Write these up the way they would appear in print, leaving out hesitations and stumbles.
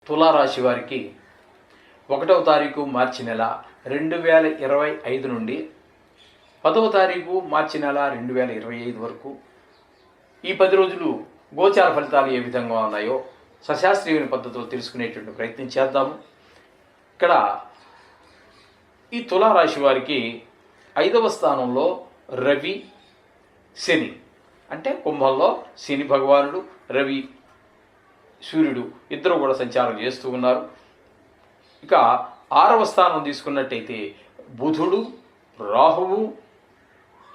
తులారాశి వారికి 1వ తారీఖు మార్చి నెల 2025 నుండి 10వ తారీఖు మార్చి నెల 2025 వరకు ఈ 10 రోజులు గోచార ఫలితాలు ఏ విధంగా ఉన్నాయో సశాస్త్రీయమైన పద్ధతిలో తెలుసుకునేటువంటి ప్రయత్నం చేద్దాము. ఇక్కడ ఈ తులారాశి వారికి 5వ స్థానంలో రవి, శని, అంటే కుంభంలో శని భగవానుడు, రవి, సూర్యుడు ఇద్దరు కూడా సంచారం చేస్తూ ఉన్నారు. ఇక 6వ స్థానం తీసుకున్నట్టయితే బుధుడు, రాహువు,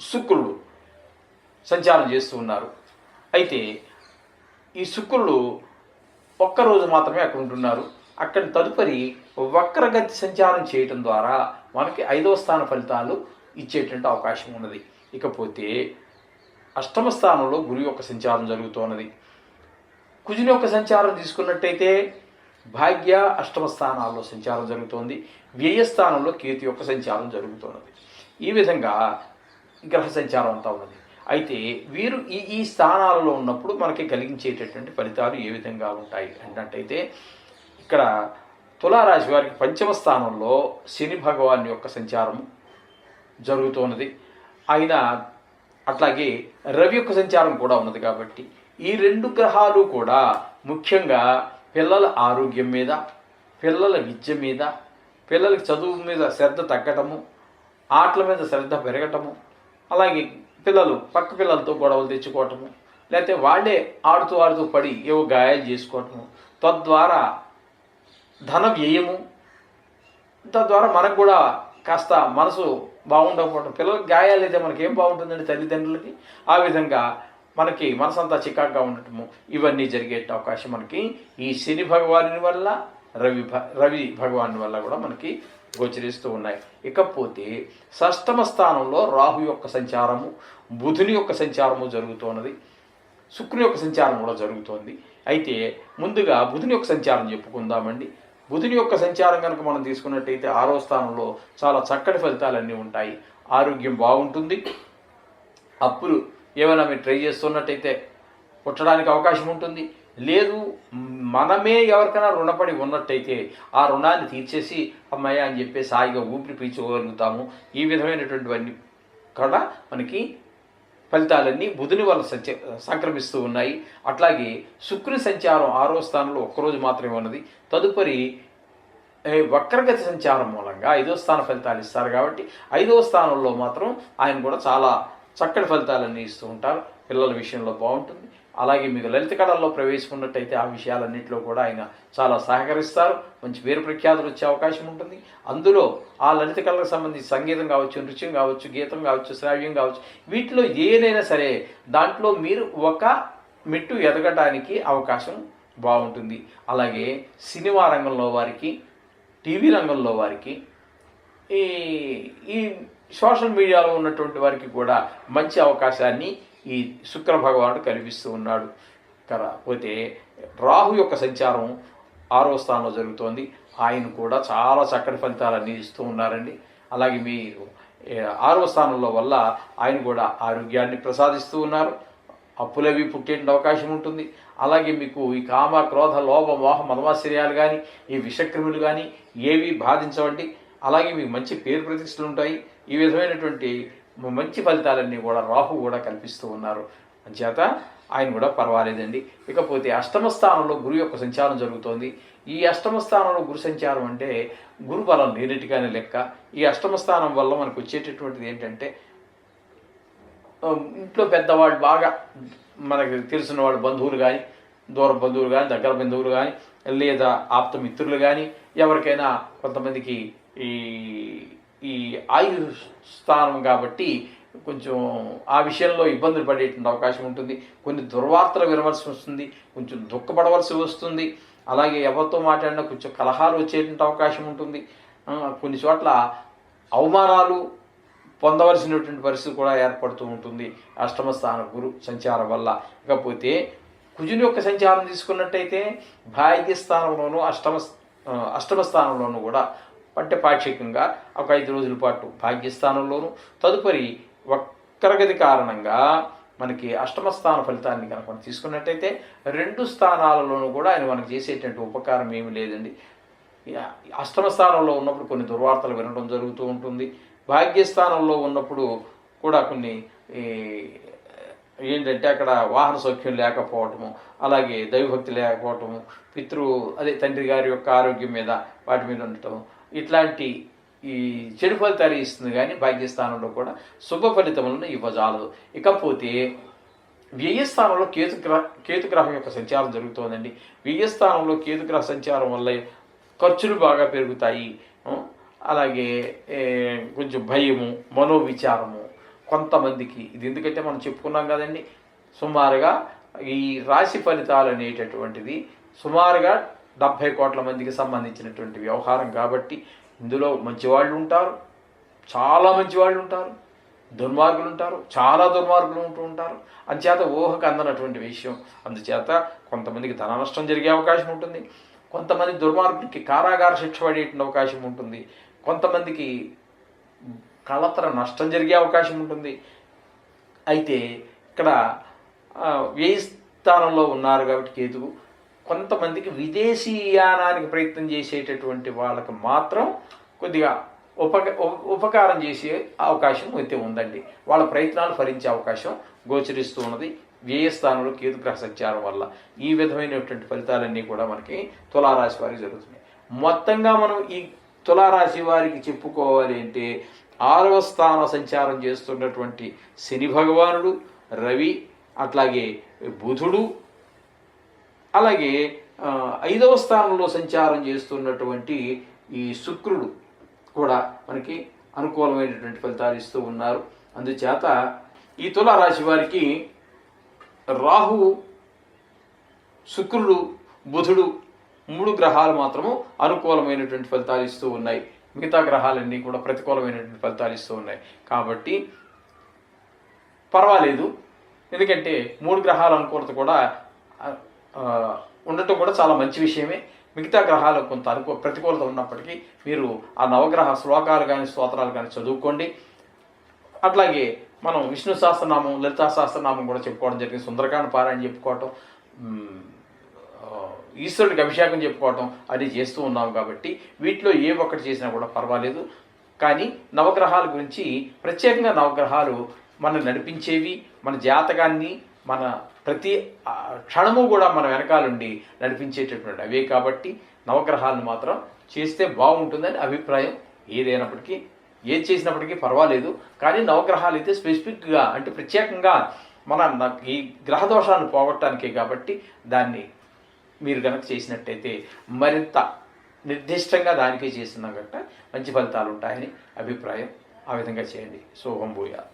శుక్రుడు సంచారం చేస్తూ ఉన్నారు. అయితే ఈ శుక్రుడు ఒక్కరోజు మాత్రమే అక్కడ ఉంటున్నారు. అక్కడి తదుపరి వక్రగతి సంచారం చేయటం ద్వారా మనకి 5వ స్థాన ఫలితాలు ఇచ్చేటువంటి అవకాశం ఉన్నది. ఇకపోతే 8వ స్థానంలో గురు యొక్క సంచారం జరుగుతున్నది. కుజుని యొక్క సంచారం తీసుకున్నట్టయితే భాగ్య 8వ స్థానాల్లో సంచారం జరుగుతోంది. వ్యయస్థానంలో కేతు యొక్క సంచారం జరుగుతున్నది. ఈ విధంగా గ్రహ సంచారం అంతా ఉన్నది. అయితే వీరు ఈ స్థానాలలో ఉన్నప్పుడు మనకి కలిగించేటటువంటి ఫలితాలు ఏ విధంగా ఉంటాయి అన్నట్టయితే ఇక్కడ తులారాశి వారికి 5వ స్థానంలో శని భగవాన్ యొక్క సంచారం జరుగుతున్నది. ఆయన అట్లాగే రవి యొక్క సంచారం కూడా ఉన్నది. కాబట్టి ఈ 2 గ్రహాలు కూడా ముఖ్యంగా పిల్లల ఆరోగ్యం మీద, పిల్లల విద్య మీద, పిల్లలకి చదువు మీద శ్రద్ధ తగ్గటము, ఆటల మీద శ్రద్ధ పెరగటము, అలాగే పిల్లలు పక్క పిల్లలతో గొడవలు తెచ్చుకోవటము, లేకపోతే వాళ్ళే ఆడుతూ పడి ఏవో గాయాలు చేసుకోవటము, తద్వారా ధన వ్యయము, తద్వారా మనకు కూడా కాస్త మనసు బాగుండకపోవటం. పిల్లలకి గాయాలు అయితే మనకి ఏం బాగుంటుందండి తల్లిదండ్రులకి. ఆ విధంగా మనకి మనసంతా చికాగ్గా ఉండటము, ఇవన్నీ జరిగే అవకాశం మనకి ఈ శని భగవాని వల్ల, రవి భగవాని వల్ల కూడా మనకి గోచరిస్తూ ఉన్నాయి. ఇకపోతే 6వ స్థానంలో రాహు యొక్క సంచారము, బుధుని యొక్క సంచారము జరుగుతున్నది. శుక్రుని యొక్క సంచారం కూడా జరుగుతోంది. అయితే ముందుగా బుధుని యొక్క సంచారం చెప్పుకుందామండి. బుధుని యొక్క సంచారం కనుక మనం తీసుకున్నట్టయితే 6వ స్థానంలో చాలా చక్కటి ఫలితాలన్నీ ఉంటాయి. ఆరోగ్యం బాగుంటుంది. అప్పులు ఏమైనా మీరు ట్రై చేస్తున్నట్టయితే పుట్టడానికి అవకాశం ఉంటుంది. లేదు మనమే ఎవరికైనా రుణపడి ఉన్నట్టయితే ఆ రుణాన్ని తీర్చేసి అమ్మాయి అని చెప్పేసి హాయిగా ఊపిరి పీల్చుకోగలుగుతాము. ఈ విధమైనటువంటివన్నీ కూడా మనకి ఫలితాలన్నీ బుధుని వల్ల సంక్రమిస్తూ ఉన్నాయి. అట్లాగే శుక్రుని సంచారం 6వ స్థానంలో ఒక్కరోజు మాత్రమే ఉన్నది. తదుపరి వక్రగతి సంచారం మూలంగా 5వ స్థాన ఫలితాలు ఇస్తారు. కాబట్టి 5వ స్థానంలో మాత్రం ఆయన కూడా చాలా చక్కటి ఫలితాలన్నీ ఇస్తూ ఉంటారు. పిల్లల విషయంలో బాగుంటుంది. అలాగే మీకు లలిత కళల్లో ప్రవేశించినట్టయితే ఆ విషయాలన్నింటిలో కూడా ఆయన చాలా సహకరిస్తారు. మంచి పేరు ప్రఖ్యాతులు వచ్చే అవకాశం ఉంటుంది. అందులో ఆ లలిత కళలకు సంబంధించి సంగీతం కావచ్చు, నృత్యం కావచ్చు, గీతం కావచ్చు, శ్రావ్యం కావచ్చు, వీటిలో ఏదైనా సరే దాంట్లో మీరు ఒక మెట్టు ఎదగటానికి అవకాశం బాగుంటుంది. అలాగే సినిమా రంగంలో వారికి, టీవీ రంగంలో వారికి, ఈ సోషల్ మీడియాలో ఉన్నటువంటి వారికి కూడా మంచి అవకాశాన్ని ఈ శుక్ర భగవానుడు కల్పిస్తూ ఉన్నాడు. కాకపోతే రాహు యొక్క సంచారం 6వ స్థానంలో జరుగుతోంది. ఆయన కూడా చాలా చక్కటి ఫలితాలన్నీ ఇస్తూ ఉన్నారండి. అలాగే మీరు 6వ స్థానంలో వల్ల ఆయన కూడా ఆరోగ్యాన్ని ప్రసాదిస్తూ ఉన్నారు. అప్పులవి పుట్టే అవకాశం ఉంటుంది. అలాగే మీకు ఈ కామ, క్రోధ, లోభ, మోహ, మదమాశ్చర్యాలు కానీ, ఈ విషక్రిములు కానీ ఏవి బాధించవండి. అలాగే మీకు మంచి పేరు ప్రతిష్టలు ఉంటాయి. ఈ విధమైనటువంటి మంచి ఫలితాలన్నీ కూడా రాహు కూడా కల్పిస్తూ ఉన్నారు. అంచేత ఆయన కూడా పర్వాలేదండి. ఇకపోతే 8వ స్థానంలో గురు యొక్క సంచారం జరుగుతోంది. ఈ 8వ స్థానంలో గురు సంచారం అంటే గురు బలం నేరెటిగానే లెక్క. ఈ 8వ స్థానం వల్ల మనకు వచ్చేటటువంటిది ఏంటంటే ఇంట్లో పెద్దవాళ్ళు, బాగా మనకు తెలిసిన వాళ్ళు, బంధువులు కానీ, దూర బంధువులు కానీ, దగ్గర బంధువులు కానీ, లేదా ఆప్త మిత్రులు కానీ, ఎవరికైనా కొంతమందికి ఈ ఆయు స్థానం కాబట్టి కొంచెం ఆ విషయంలో ఇబ్బందులు పడేటువంటి అవకాశం ఉంటుంది. కొన్ని దుర్వార్తలు వినవలసి వస్తుంది, కొంచెం దుఃఖపడవలసి వస్తుంది. అలాగే ఎవరితో మాట్లాడినా కొంచెం కలహాలు వచ్చేటువంటి అవకాశం ఉంటుంది. కొన్ని చోట్ల అవమానాలు పొందవలసినటువంటి పరిస్థితి కూడా ఏర్పడుతూ ఉంటుంది 8వ స్థాన గురు సంచారం వల్ల. ఇకపోతే కుజుని యొక్క సంచారం తీసుకున్నట్టయితే భాగ్యస్థానంలోనూ 8వ స్థానంలోనూ కూడా అంటే పాక్షికంగా ఒక 5 రోజుల పాటు భాగ్యస్థానంలోనూ, తదుపరి వక్రగతి కారణంగా మనకి అష్టమ స్థాన ఫలితాన్ని కనుక మనం తీసుకున్నట్టయితే 2 స్థానాలలోనూ కూడా ఆయన మనకు చేసేటువంటి ఉపకారం ఏమీ లేదండి. అష్టమ స్థానంలో ఉన్నప్పుడు కొన్ని దుర్వార్తలు వినడం జరుగుతూ ఉంటుంది. భాగ్యస్థానంలో ఉన్నప్పుడు కూడా కొన్ని ఏంటంటే అక్కడ వాహన సౌఖ్యం లేకపోవటము, అలాగే దైవభక్తి లేకపోవటము, తండ్రి గారి యొక్క ఆరోగ్యం మీద వాటి మీద ఉండటం, ఇట్లాంటి ఈ చెడు ఫలితాలు ఇస్తుంది. కానీ భాగ్యస్థానంలో కూడా శుభ ఫలితములను ఇవ్వజాలదు. ఇకపోతే వ్యయస్థానంలో కేతుగ్రహం యొక్క సంచారం జరుగుతోందండి. వ్యయస్థానంలో కేతుగ్రహ సంచారం వల్ల ఖర్చులు బాగా పెరుగుతాయి. అలాగే కొంచెం భయము, మనోవిచారము కొంతమందికి. ఇది ఎందుకంటే మనం చెప్పుకున్నాం కదండి, సుమారుగా ఈ రాశి ఫలితాలు అనేటటువంటిది సుమారుగా 70 కోట్ల మందికి సంబంధించినటువంటి వ్యవహారం కాబట్టి ఇందులో మంచివాళ్ళు ఉంటారు, చాలా మంచివాళ్ళు ఉంటారు, దుర్మార్గులు ఉంటారు, చాలా దుర్మార్గులు ఉంటూ ఉంటారు. అందుచేత ఊహకు అందనటువంటి విషయం. అందుచేత కొంతమందికి ధన నష్టం జరిగే అవకాశం ఉంటుంది, కొంతమంది దుర్మార్గులకి కారాగార శిక్ష పడేటువంటి అవకాశం ఉంటుంది, కొంతమందికి కళతర నష్టం జరిగే అవకాశం ఉంటుంది. అయితే ఇక్కడ వ్యయ స్థానంలో ఉన్నారు కాబట్టి కేతువు, కొంతమందికి విదేశీయానానికి ప్రయత్నం చేసేటటువంటి వాళ్ళకి మాత్రం కొద్దిగా ఉపకారం చేసే అవకాశం అయితే ఉందండి. వాళ్ళ ప్రయత్నాలు ఫలించే అవకాశం గోచరిస్తూ ఉన్నది వ్యయస్థానంలో కేతుగ్రహ సంచారం వల్ల. ఈ విధమైనటువంటి ఫలితాలన్నీ కూడా మనకి తులారాశి వారికి జరుగుతున్నాయి. మొత్తంగా మనం ఈ తులారాశి వారికి చెప్పుకోవాలి అంటే 6వ స్థాన సంచారం చేస్తున్నటువంటి శని భగవానుడు, రవి, అట్లాగే బుధుడు, అలాగే 5వ స్థానంలో సంచారం చేస్తున్నటువంటి ఈ శుక్రుడు కూడా మనకి అనుకూలమైనటువంటి ఫలితాలు ఇస్తూ ఉన్నారు. అందుచేత ఈ తులారాశి వారికి రాహువు, శుక్రుడు, బుధుడు 3 గ్రహాలు మాత్రము అనుకూలమైనటువంటి ఫలితాలు ఇస్తూ ఉన్నాయి. మిగతా గ్రహాలన్నీ కూడా ప్రతికూలమైనటువంటి ఫలితాలు ఇస్తూ ఉన్నాయి. కాబట్టి పర్వాలేదు, ఎందుకంటే 3 గ్రహాల అనుకూలత కూడా ఉండటం కూడా చాలా మంచి విషయమే. మిగతా గ్రహాలకు కొంత ప్రతికూలత ఉన్నప్పటికీ మీరు ఆ నవగ్రహ శ్లోకాలు కానీ స్తోత్రాలు కానీ చదువుకోండి. అట్లాగే మనం విష్ణు సహస్రనామం, లలితా సహస్రనామం కూడా చెప్పుకోవడం జరిగింది. సుందరకాండ పారాయణ చెప్పుకోవటం, ఈశ్వరుడికి అభిషేకం చెప్పుకోవటం అది చేస్తూ ఉన్నాం. కాబట్టి వీటిలో ఏ ఒక్కటి చేసినా కూడా పర్వాలేదు. కానీ నవగ్రహాల గురించి ప్రత్యేకంగా నవగ్రహాలు మనం నడిపించేవి, మన జాతకాన్ని మన ప్రతి క్షణము కూడా మన వెనకాలండి నడిపించేటటువంటి అవే. కాబట్టి నవగ్రహాలను మాత్రం చేస్తే బాగుంటుందని అభిప్రాయం. ఏదైనప్పటికీ ఏది చేసినప్పటికీ పర్వాలేదు. కానీ నవగ్రహాలు అయితే స్పెసిఫిక్గా అంటే ప్రత్యేకంగా మన ఈ గ్రహ దోషాలను పోగొట్టడానికే. కాబట్టి దాన్ని మీరు కనుక చేసినట్టయితే మరింత నిర్దిష్టంగా దానికే చేస్తున్నాం గట్ట మంచి ఫలితాలు ఉంటాయని అభిప్రాయం. ఆ విధంగా చేయండి. శుభం భూయాత్.